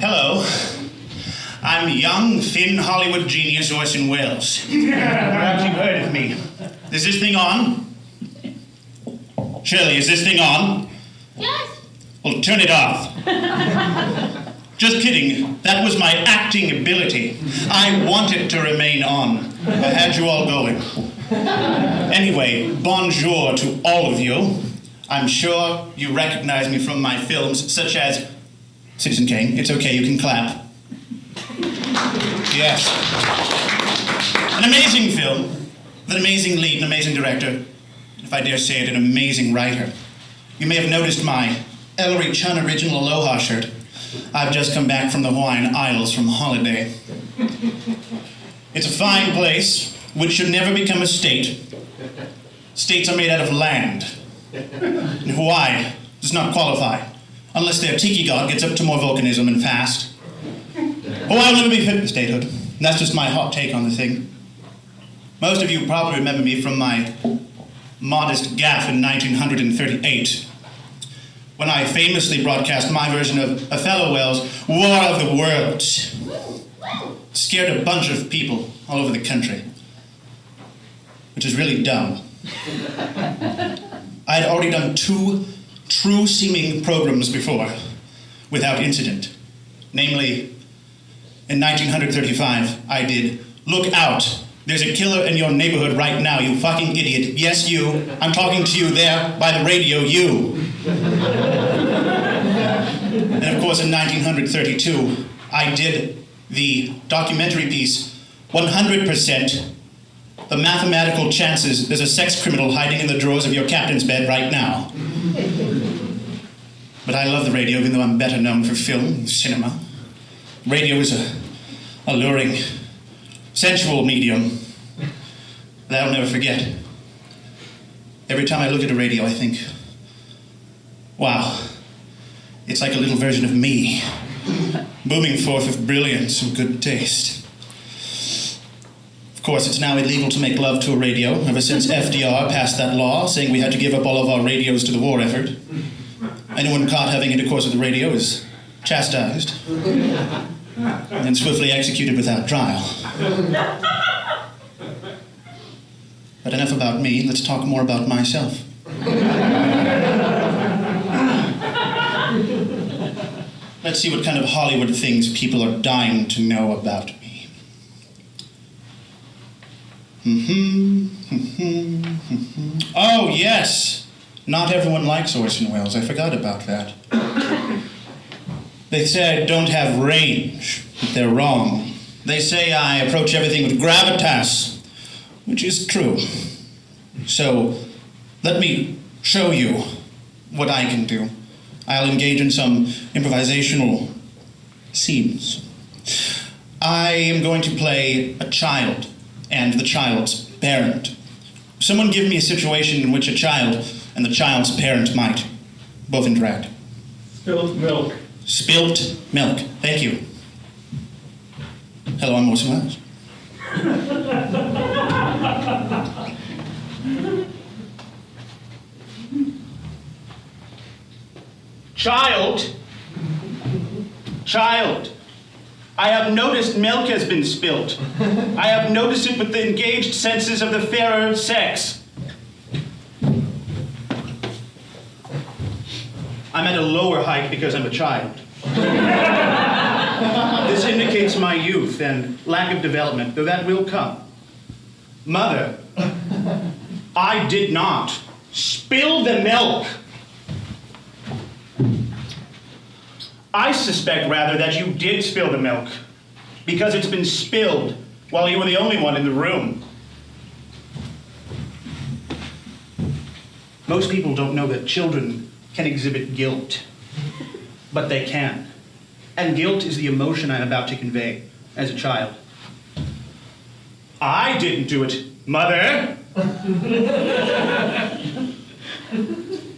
Hello. I'm young, thin Hollywood genius Orson Welles. Perhaps you've heard of me. Is this thing on? Shirley, is this thing on? Yes. Well, turn it off. Just kidding. That was my acting ability. I want it to remain on. I had you all going. Anyway, bonjour to all of you. I'm sure you recognize me from my films, such as Citizen Kane. It's okay, you can clap. Yes. An amazing film, with an amazing lead, an amazing director, if I dare say it, an amazing writer. You may have noticed my Ellery Chun original Aloha shirt. I've just come back from the Hawaiian Isles from holiday. It's a fine place, which should never become a state. States are made out of land. And Hawaii does not qualify, unless their tiki god gets up to more volcanism and fast. Hawaii will never be fit for statehood. And that's just my hot take on the thing. Most of you probably remember me from my modest gaffe in 1938, when I famously broadcast my version of Othello Wells' War of the Worlds. Scared a bunch of people all over the country, which is really dumb. I had already done 2 true-seeming programs before, without incident. Namely, in 1935, I did Look Out, there's a killer in your neighborhood right now, you fucking idiot. Yes, you. I'm talking to you there by the radio, you. And of course, in 1932, I did the documentary piece, 100%, the mathematical chances there's a sex criminal hiding in the drawers of your captain's bed right now. But I love the radio, even though I'm better known for film and cinema. Radio is a alluring, sensual medium that I'll never forget. Every time I look at a radio, I think, wow, it's like a little version of me, booming forth with brilliance and good taste. Of course, it's now illegal to make love to a radio, ever since FDR passed that law saying we had to give up all of our radios to the war effort. Anyone caught having intercourse with the radio is chastised and swiftly executed without trial. But enough about me, let's talk more about myself. Let's see what kind of Hollywood things people are dying to know about me. Oh, yes! Not everyone likes Orson Welles. I forgot about that. They say I don't have range, but they're wrong. They say I approach everything with gravitas, which is true. So, let me show you what I can do. I'll engage in some improvisational scenes. I am going to play a child and the child's parent. Someone give me a situation in which a child and the child's parent might both interact. Spilt milk. Spilt milk. Thank you. Hello, I'm Orson Welles. Child, I have noticed milk has been spilt. I have noticed it with the engaged senses of the fairer sex. I'm at a lower height because I'm a child. This indicates my youth and lack of development, though that will come. Mother, I did not spill the milk. I suspect, rather, that you did spill the milk because it's been spilled while you were the only one in the room. Most people don't know that children can exhibit guilt, but they can. And guilt is the emotion I'm about to convey as a child. I didn't do it, Mother.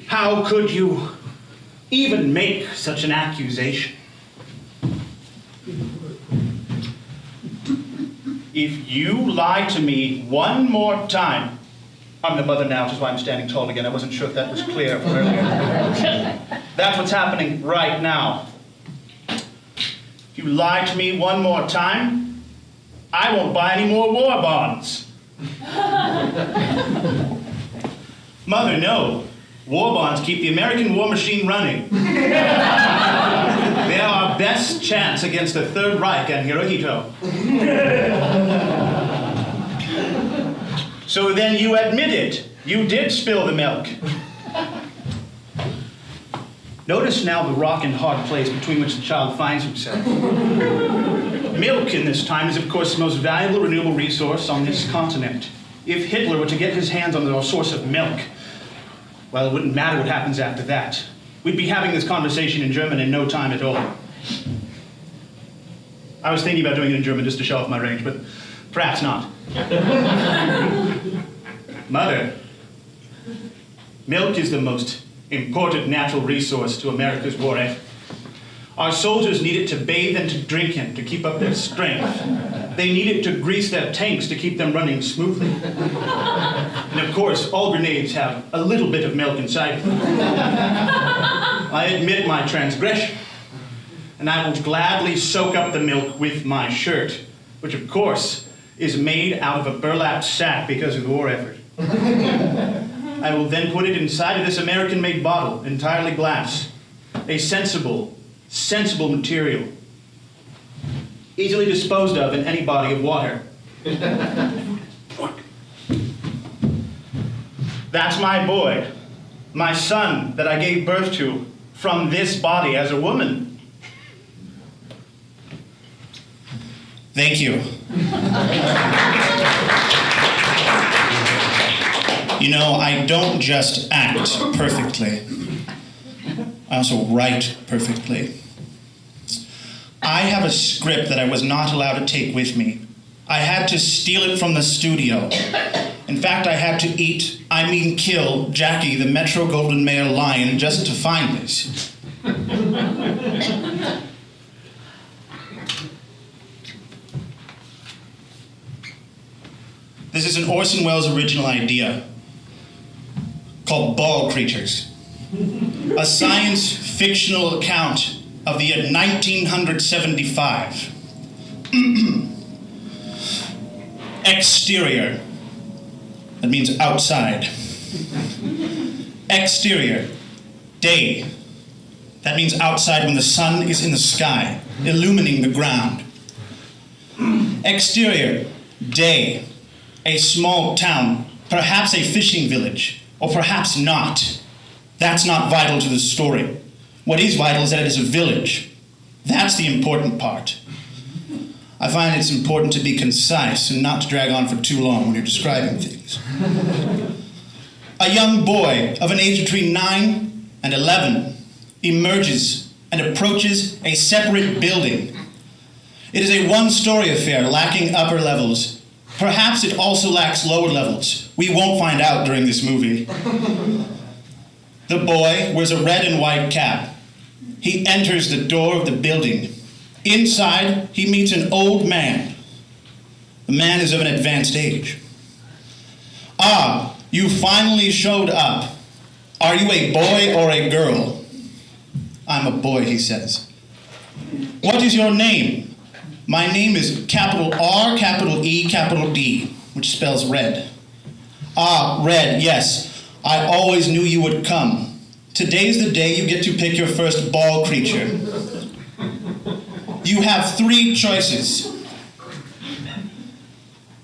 How could you even make such an accusation? If you lie to me one more time, I'm the mother now, which is why I'm standing tall again. I wasn't sure if that was clear from earlier. That's what's happening right now. you lie to me one more time, I won't buy any more war bonds. Mother, no. War bonds keep the American war machine running. They're our best chance against the Third Reich and Hirohito. So then you admit it. You did spill the milk. Notice now the rock and hard place between which the child finds himself. Milk in this time is, of course, the most valuable renewable resource on this continent. If Hitler were to get his hands on the source of milk, well, it wouldn't matter what happens after that. We'd be having this conversation in German in no time at all. I was thinking about doing it in German just to show off my range, but perhaps not. Mother, milk is the most important natural resource to America's war effort. Our soldiers need it to bathe and to drink in to keep up their strength. They need it to grease their tanks to keep them running smoothly. And of course, all grenades have a little bit of milk inside them. I admit my transgression, and I will gladly soak up the milk with my shirt, which of course is made out of a burlap sack because of the war effort. I will then put it inside of this American-made bottle, entirely glass, a sensible material, easily disposed of in any body of water. That's my boy, my son that I gave birth to from this body as a woman. Thank you. You know, I don't just act perfectly. I also write perfectly. I have a script that I was not allowed to take with me. I had to steal it from the studio. In fact, I had to kill Jackie, the Metro-Goldwyn-Mayer lion, just to find this. This is an Orson Welles original idea called Ball Creatures. A science fictional account of the year 1975. Exterior. That means outside. Exterior. Day. That means outside when the sun is in the sky, illumining the ground. Exterior. Day. A small town, perhaps a fishing village, or perhaps not. That's not vital to the story. What is vital is that it is a village. That's the important part. I find it's important to be concise and not to drag on for too long when you're describing things. A young boy of an age between 9 and 11 emerges and approaches a separate building. It is a one-story affair lacking upper levels. Perhaps it also lacks lower levels. We won't find out during this movie. The boy wears a red and white cap. He enters the door of the building. Inside, he meets an old man. The man is of an advanced age. Ah, you finally showed up. Are you a boy or a girl? I'm a boy, he says. What is your name? My name is capital R, capital E, capital D, which spells red. Ah, red, yes. I always knew you would come. Today's the day you get to pick your first ball creature. You have 3 choices.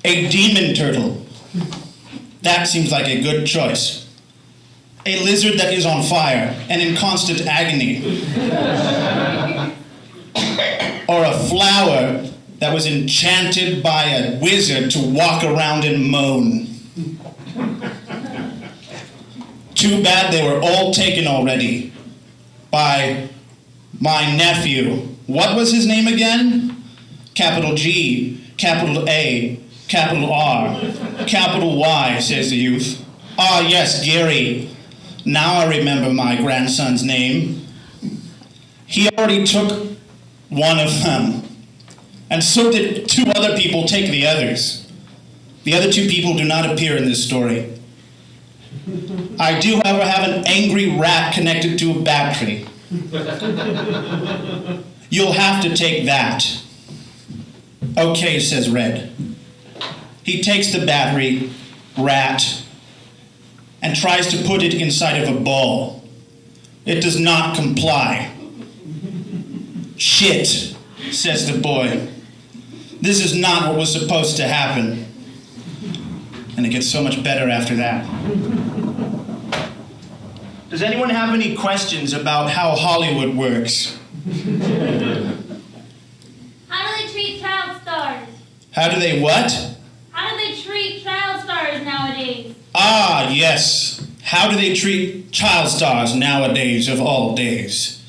A demon turtle. That seems like a good choice. A lizard that is on fire and in constant agony. Or a flower that was enchanted by a wizard to walk around and moan. Too bad they were all taken already by my nephew. What was his name again? Capital G, capital A, capital R, capital Y, says the youth. Ah, yes, Gary. Now I remember my grandson's name. He already took one of them. And so did 2 other people take the others. The other 2 people do not appear in this story. I do, however, have an angry rat connected to a battery. You'll have to take that. Okay, says Red. He takes the battery, rat, and tries to put it inside of a ball. It does not comply. Shit, says the boy. This is not what was supposed to happen. And it gets so much better after that. Does anyone have any questions about how Hollywood works? How do they treat child stars? How do they what? How do they treat child stars nowadays? Ah, yes. How do they treat child stars nowadays of all days?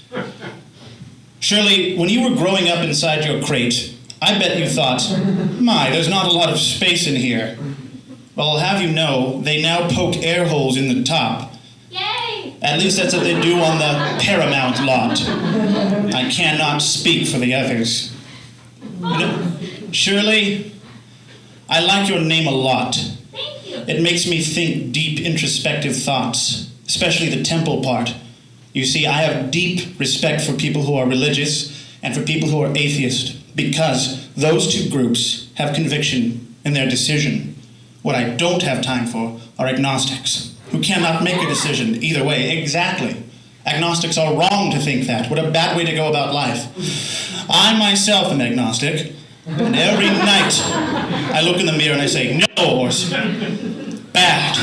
Shirley, when you were growing up inside your crate, I bet you thought, my, there's not a lot of space in here. Well, I'll have you know, they now poke air holes in the top. Yay! At least that's what they do on the Paramount lot. I cannot speak for the others. You know, Shirley, I like your name a lot. Thank you. It makes me think deep, introspective thoughts, especially the temple part. You see, I have deep respect for people who are religious and for people who are atheist, because those two groups have conviction in their decision. What I don't have time for are agnostics, who cannot make a decision either way. Exactly. Agnostics are wrong to think that. What a bad way to go about life. I myself am agnostic, and every night I look in the mirror and I say, no, Orson. Bad.